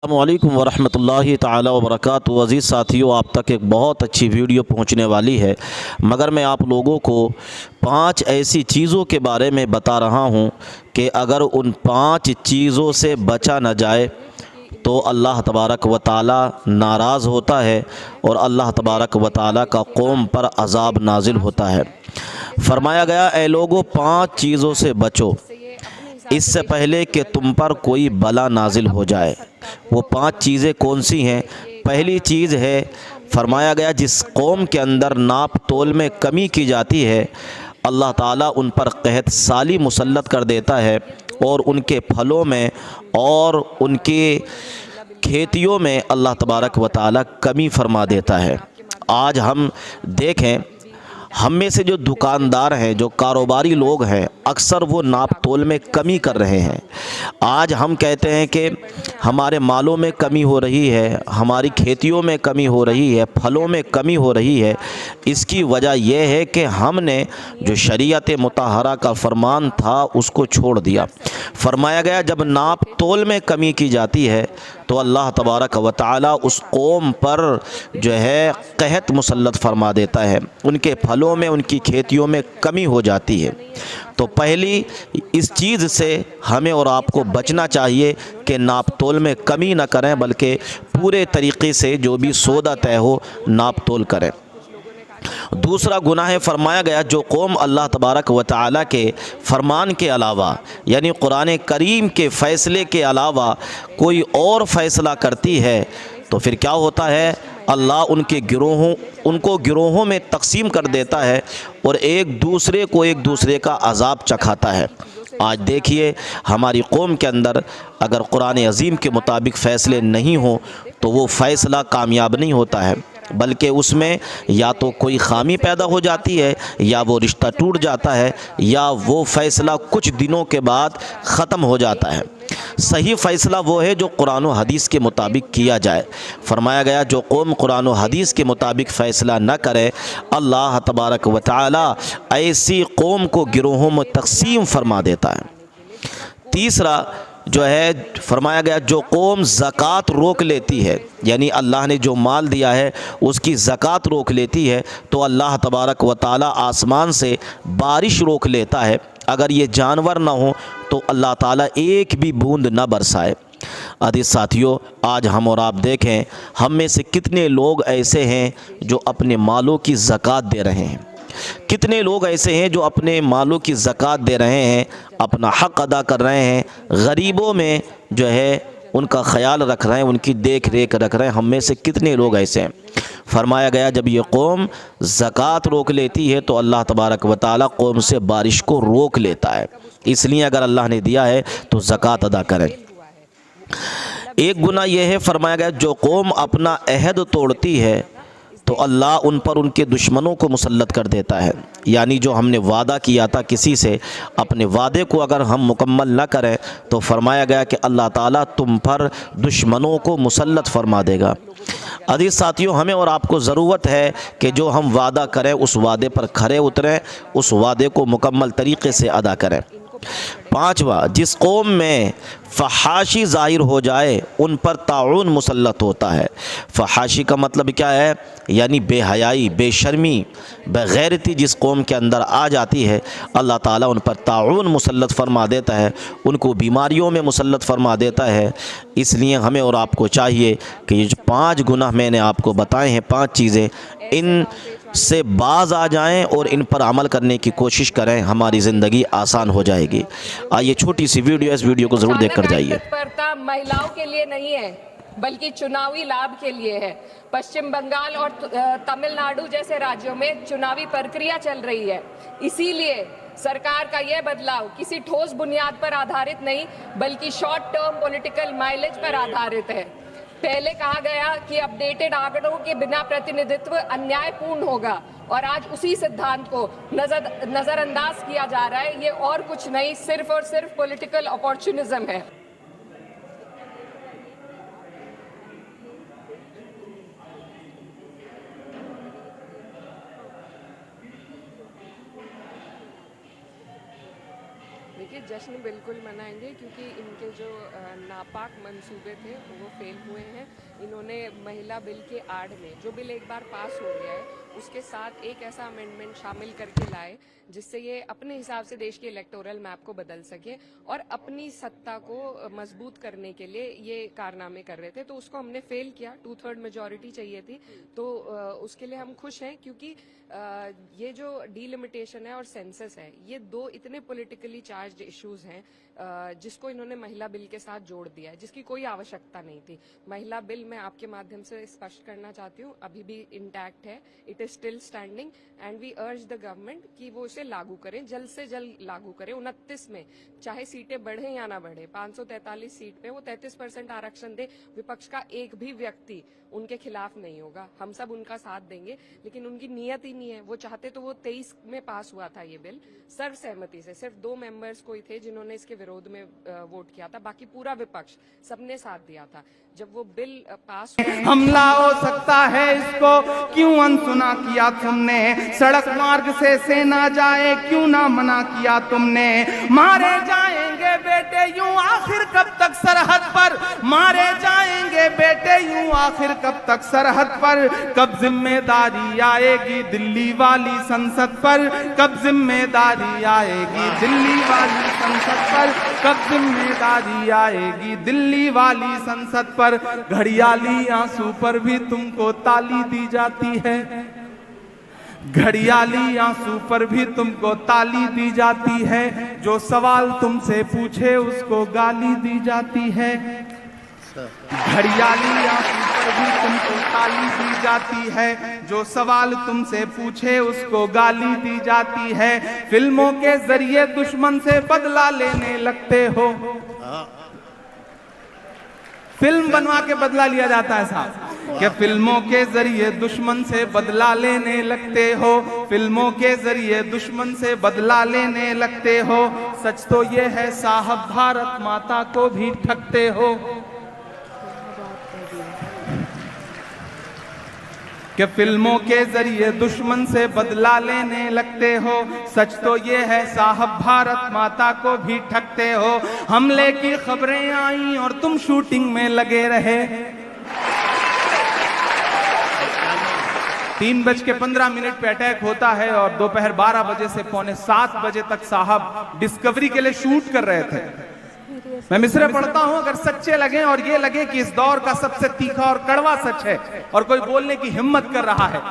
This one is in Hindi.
अस्सलामुअलैकुम वरहमतुल्लाहि ताला वबरकातुहू। अज़ीज़ साथियों, आप तक एक बहुत अच्छी वीडियो पहुंचने वाली है, मगर मैं आप लोगों को 5 ऐसी चीज़ों के बारे में बता रहा हूं कि अगर उन 5 चीज़ों से बचा न जाए तो अल्लाह तबारक व ताला नाराज़ होता है और अल्लाह तबारक व ताला का कौम पर अज़ाब नाजिल होता है। फरमाया गया, ए लोगों, 5 चीज़ों से बचो इससे पहले कि तुम पर कोई बला नाजिल हो जाए। वो 5 चीज़ें कौन सी हैं? पहली चीज़ है, फरमाया गया, जिस कौम के अंदर नाप तोल में कमी की जाती है अल्लाह ताला उन पर कहत साली मुसल्लत कर देता है और उनके फलों में और उनके खेतियों में अल्लाह तबारक व ताला कमी फरमा देता है। आज हम देखें, हम में से जो दुकानदार हैं, जो कारोबारी लोग हैं, अक्सर वो नाप तोल में कमी कर रहे हैं। आज हम कहते हैं कि हमारे मालों में कमी हो रही है, हमारी खेतियों में कमी हो रही है, फलों में कमी हो रही है। इसकी वजह यह है कि हमने जो शरीयत मुताहरा का फरमान था उसको छोड़ दिया। फरमाया गया, जब नाप तोल में कमी की जाती है तो अल्लाह तबारक व ताला उस कौम पर जो है कहत मुसल्लत फरमा देता है, उनके फलों में, उनकी खेतियों में कमी हो जाती है। तो पहली इस चीज़ से हमें और आपको बचना चाहिए कि नाप तोल में कमी न करें, बल्कि पूरे तरीक़े से जो भी सौदा तय हो नाप तोल करें। दूसरा गुनाह है, फरमाया गया, जो कौम अल्लाह तबारक व ताला के फरमान के अलावा, यानी कुरान करीम के फ़ैसले के अलावा कोई और फ़ैसला करती है तो फिर क्या होता है, अल्लाह उनको गिरोहों में तकसीम कर देता है और एक दूसरे का अज़ाब चखाता है। आज देखिए, हमारी कौम के अंदर अगर कुरान अज़ीम के मुताबिक फ़ैसले नहीं हो तो वो फ़ैसला कामयाब नहीं होता है, बल्कि उसमें या तो कोई ख़ामी पैदा हो जाती है, या वो रिश्ता टूट जाता है, या वो फ़ैसला कुछ दिनों के बाद ख़त्म हो जाता है। सही फ़ैसला वो है जो कुरान व हदीस के मुताबिक किया जाए। फरमाया गया, जो कौम कुरान व हदीस के मुताबिक फ़ैसला न करे अल्लाह तबारक व ताला ऐसी कौम को गिरोहों में तकसीम फरमा देता है। तीसरा जो है, फरमाया गया, जो कौम ज़कात रोक लेती है, यानी अल्लाह ने जो माल दिया है उसकी ज़कात रोक लेती है तो अल्लाह तबारक व ताला आसमान से बारिश रोक लेता है। अगर ये जानवर ना हो तो अल्लाह ताला एक भी बूंद न बरसाए। अजीज़ साथियों, आज हम और आप देखें, हम में से कितने लोग ऐसे हैं जो अपने मालों की ज़कात दे रहे हैं, कितने लोग ऐसे हैं जो अपने मालों की ज़कात दे रहे हैं, अपना हक़ अदा कर रहे हैं, गरीबों में जो है उनका ख्याल रख रहे हैं, उनकी देख रेख रख रहे हैं। हम में से कितने लोग ऐसे हैं। फरमाया गया, जब ये कौम ज़कात रोक लेती है तो अल्लाह तबारक व ताला कौम से बारिश को रोक लेता है। इसलिए अगर अल्लाह ने दिया है तो ज़कात अदा करें। एक गुनाह यह है, फरमाया गया, जो कौम अपना अहद तोड़ती है तो अल्लाह उन पर उनके दुश्मनों को मुसल्लत कर देता है। यानी जो हमने वादा किया था किसी से, अपने वादे को अगर हम मुकम्मल न करें तो फरमाया गया कि अल्लाह ताला तुम पर दुश्मनों को मुसल्लत फरमा देगा। अजीज़ साथियों, हमें और आपको ज़रूरत है कि जो हम वादा करें उस वादे पर खरे उतरें, उस वादे को मुकम्मल तरीक़े से अदा करें। पाँचवा, जिस कौम में फ़हाशी ज़ाहिर हो जाए उन पर ताउन मुसल्लत होता है। फ़हाशी का मतलब क्या है, यानी बेहयाई, बेशर्मी, बेगैरती जिस कौम के अंदर आ जाती है अल्लाह ताला उन पर ताउन मुसल्लत फरमा देता है, उनको बीमारियों में मुसल्लत फरमा देता है। इसलिए हमें और आपको चाहिए कि ये जो 5 गुनाह मैंने आपको बताए हैं, 5 चीज़ें, इन से बाज आ जाएं और इन पर अमल करने की कोशिश करें, हमारी ज़िंदगी आसान हो जाएगी। आइए छोटी सी वीडियो, इस वीडियो को ज़रूर देख कर जाइए। तत्परता महिलाओं के लिए नहीं है बल्कि चुनावी लाभ के लिए है। पश्चिम बंगाल और तमिलनाडु जैसे राज्यों में चुनावी प्रक्रिया चल रही है, इसीलिए सरकार का यह बदलाव किसी ठोस बुनियाद पर आधारित नहीं बल्कि शॉर्ट टर्म पॉलिटिकल माइलेज पर आधारित है। पहले कहा गया कि अपडेटेड आंकड़ों के बिना प्रतिनिधित्व अन्यायपूर्ण होगा और आज उसी सिद्धांत को नजरअंदाज किया जा रहा है। ये और कुछ नहीं, सिर्फ और सिर्फ पॉलिटिकल अपॉर्चुनिज्म है। देखिए देखिए, जश्न बिल्कुल मनाएंगे क्योंकि इनके जो नापाक मंसूबे थे वो फेल हुए हैं। इन्होंने महिला बिल के आड़ में, जो बिल एक बार पास हो गया है, उसके साथ एक ऐसा अमेंडमेंट शामिल करके लाए जिससे ये अपने हिसाब से देश के इलेक्टोरल मैप को बदल सके और अपनी सत्ता को मजबूत करने के लिए ये कारनामे कर रहे थे। तो उसको हमने फेल किया, 2/3 मेजॉरिटी चाहिए थी, तो उसके लिए हम खुश हैं क्योंकि ये जो डीलिमिटेशन है और सेंसस है, ये दो इतने पॉलिटिकली चार्ज्ड इश्यूज हैं जिसको इन्होंने महिला बिल के साथ जोड़ दिया है, जिसकी कोई आवश्यकता नहीं थी। महिला बिल, मैं आपके माध्यम से स्पष्ट करना चाहती हूँ, अभी भी इंटैक्ट है, it is still standing and we urge the government कि वो इसे लागू करें, जल्द से जल्द लागू करें। 29 में चाहे सीटें बढ़े या ना बढ़े, 543 सीट पे वो 33% आरक्षण दे, विपक्ष का एक भी व्यक्ति उनके खिलाफ नहीं होगा, हम सब उनका साथ देंगे। लेकिन उनकी नियत ही नहीं है, वो चाहते तो वो 23 में पास हुआ था ये बिल सर्वसहमति से, सिर्फ 2 मेंबर्स कोई थे जिन्होंने इसके विरोध में वोट किया था, बाकी पूरा विपक्ष सबने साथ दिया था। जब वो बिल पास हमला हो सकता है इसको क्यों अनसुना किया तुमने, सड़क मार्ग से सेना जाए क्यों ना मना किया तुमने, मारे जाएंगे बेटे यूं आखिर कब तक सरहद पर, मारे जाएंगे बेटे यूं आखिर कब तक सरहद पर, कब जिम्मेदारी आएगी दिल्ली वाली संसद पर, कब जिम्मेदारी आएगी दिल्ली वाली संसद पर, कब जिम्मेदारी आएगी दिल्ली वाली संसद पर। घड़ियाली आंसू पर भी तुमको ताली दी जाती है, घड़ियाली आंसू पर भी तुमको ताली दी जाती है, जो सवाल तुमसे पूछे उसको गाली दी जाती है, घड़ियाली आंसू पर भी तुमको ताली दी जाती है, जो सवाल तुमसे पूछे उसको गाली दी जाती है। फिल्मों के जरिए दुश्मन से बदला लेने लगते हो, फिल्म बनवा के बदला लिया जाता है साहब, कि फिल्मों के जरिए दुश्मन से बदला लेने लगते हो, फिल्मों के जरिए दुश्मन से बदला लेने लगते हो, सच तो ये है साहब भारत माता को भी ठगते हो, कि फिल्मों के जरिए दुश्मन से बदला लेने लगते हो, सच तो ये है साहब भारत माता को भी ठगते हो। हमले की खबरें आई और तुम शूटिंग में लगे रहे, 3:15 पे अटैक होता है और दोपहर 12 बजे से पौने 7 बजे तक साहब डिस्कवरी के लिए शूट कर रहे थे। मैं मिसरे पढ़ता हूं, अगर सच्चे लगे और ये लगे कि इस दौर का सबसे तीखा और कड़वा सच है और कोई बोलने की हिम्मत कर रहा है